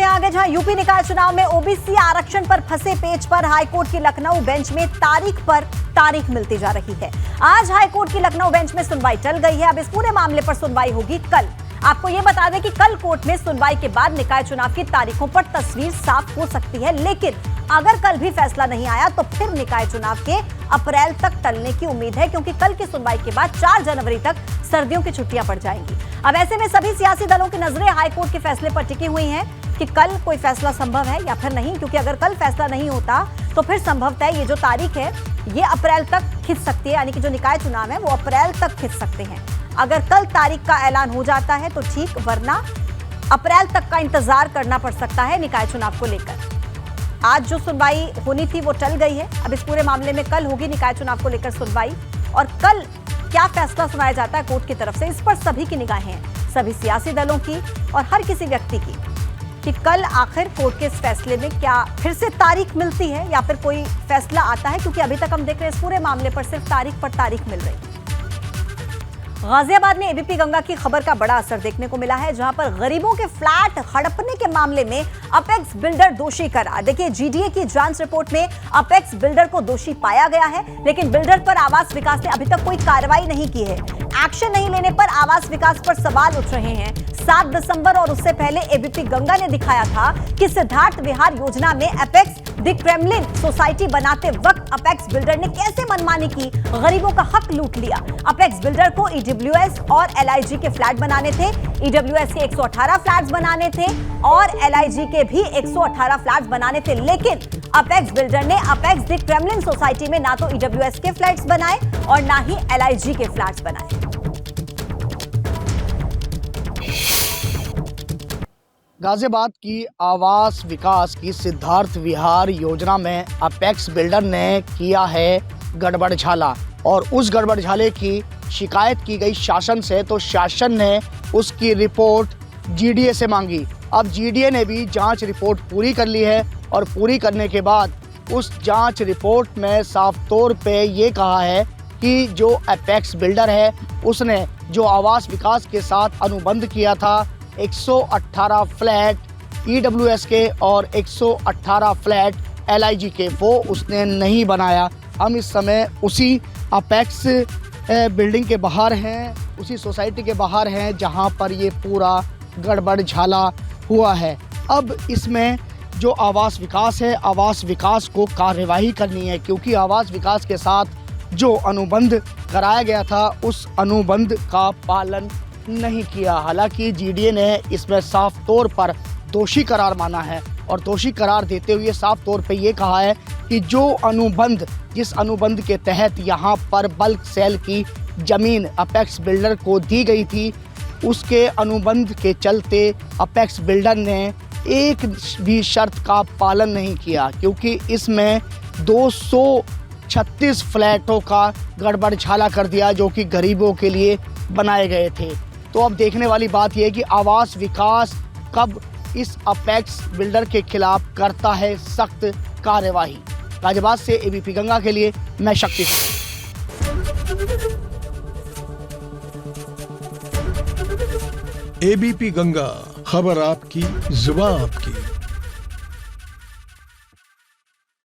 बढ़ते हैं आगे, जहां यूपी निकाय चुनाव में ओबीसी आरक्षण पर फंसे पेच पर हाईकोर्ट की लखनऊ बेंच में तारीख पर तारीख मिलती जा रही है। आज हाईकोर्ट की लखनऊ बेंच में सुनवाई टल गई है। अब इस पूरे मामले पर सुनवाई होगी कल। आपको यह बता दें कि कल कोर्ट में सुनवाई के बाद निकाय चुनाव की तारीखों पर तस्वीर साफ हो सकती है, लेकिन अगर कल भी फैसला नहीं आया तो फिर निकाय चुनाव के अप्रैल तक टलने की उम्मीद है, क्योंकि कल की सुनवाई के बाद 4 जनवरी तक सर्दियों की छुट्टियां पड़ जाएंगी। अब ऐसे में सभी सियासी दलों की नजरें हाईकोर्ट के फैसले पर टिकी हुई हैं कि कल कोई फैसला संभव है या फिर नहीं, क्योंकि अगर कल फैसला नहीं होता तो फिर संभवतः ये जो तारीख है ये अप्रैल तक खिंच सकती है, यानी कि जो निकाय चुनाव है वो अप्रैल तक खिंच सकते हैं। अगर कल तारीख का ऐलान हो जाता है तो ठीक, वरना अप्रैल तक का इंतजार करना पड़ सकता है निकाय चुनाव को लेकर। आज जो सुनवाई होनी थी वो टल गई है। अब इस पूरे मामले में कल होगी निकाय चुनाव को लेकर सुनवाई, और कल क्या फैसला सुनाया जाता है कोर्ट की तरफ से, इस पर सभी की निगाहें हैं, सभी सियासी दलों की और हर किसी व्यक्ति की, कि कल आखिर कोर्ट के इस फैसले में क्या फिर से तारीख मिलती है या फिर कोई फैसला आता है, क्योंकि अभी तक हम देख रहे हैं इस पूरे मामले पर सिर्फ तारीख पर तारीख मिल रही है। गाजियाबाद में एबीपी गंगा की खबर का बड़ा असर देखने को मिला है, जहां पर गरीबों के फ्लैट हड़पने के मामले में अपेक्स बिल्डर दोषी करार। देखिए, जीडीए की जांच रिपोर्ट में अपेक्स बिल्डर को दोषी पाया गया है, लेकिन बिल्डर पर आवास विकास ने अभी तक कोई कार्रवाई नहीं की है। एक्शन नहीं लेने पर आवास विकास पर सवाल उठ रहे हैं। 7 दिसंबर और उससे पहले एबीपी गंगा ने दिखाया था कि सिद्धार्थ विहार योजना में अपेक्स द क्रेमलिन सोसाइटी बनाते वक्त अपेक्स बिल्डर ने कैसे मनमानी की, गरीबों का हक लूट लिया। अपेक्स बिल्डर को ईडब्ल्यूएस और एलआईजी के फ्लैट बनाने थे, ईडब्ल्यूएस के 118 फ्लैट्स बनाने थे और एलआईजी के भी 118 फ्लैट्स बनाने थे, लेकिन अपेक्स बिल्डर ने अपेक्स द क्रेमलिन सोसाइटी में ना तो ईडब्ल्यूएस के फ्लैट्स बनाए और ना ही एलआईजी के फ्लैट्स बनाए। गाजियाबाद की आवास विकास की सिद्धार्थ विहार योजना में अपेक्स बिल्डर ने किया है गड़बड़झाला, और उस गड़बड़झाले की शिकायत की गई शासन से, तो शासन ने उसकी रिपोर्ट जीडीए से मांगी। अब जीडीए ने भी जांच रिपोर्ट पूरी कर ली है, और पूरी करने के बाद उस जांच रिपोर्ट में साफ तौर पे ये कहा है कि जो अपेक्स बिल्डर है उसने जो आवास विकास के साथ अनुबंध किया था 118 फ्लैट ईडब्ल्यूएस के और 118 फ्लैट एलआईजी के, वो उसने नहीं बनाया। हम इस समय उसी अपेक्स बिल्डिंग के बाहर हैं, उसी सोसाइटी के बाहर हैं जहां पर ये पूरा गड़बड़झाला हुआ है। अब इसमें जो आवास विकास है, आवास विकास को कार्यवाही करनी है, क्योंकि आवास विकास के साथ जो अनुबंध कराया गया था उस अनुबंध का पालन नहीं किया। हालांकि जीडीए ने इसमें साफ तौर पर दोषी करार माना है, और दोषी करार देते हुए साफ तौर पे ये कहा है कि जो अनुबंध, जिस अनुबंध के तहत यहाँ पर बल्क सेल की ज़मीन अपेक्स बिल्डर को दी गई थी, उसके अनुबंध के चलते अपेक्स बिल्डर ने एक भी शर्त का पालन नहीं किया, क्योंकि इसमें 236 फ्लैटों का गड़बड़झाला कर दिया जो कि गरीबों के लिए बनाए गए थे। तो अब देखने वाली बात यह है कि आवास विकास कब इस अपेक्स बिल्डर के खिलाफ करता है सख्त कार्यवाही। गाजियाबाद से एबीपी गंगा के लिए मैं शक्ति। एबीपी गंगा, खबर आपकी, जुबान आपकी।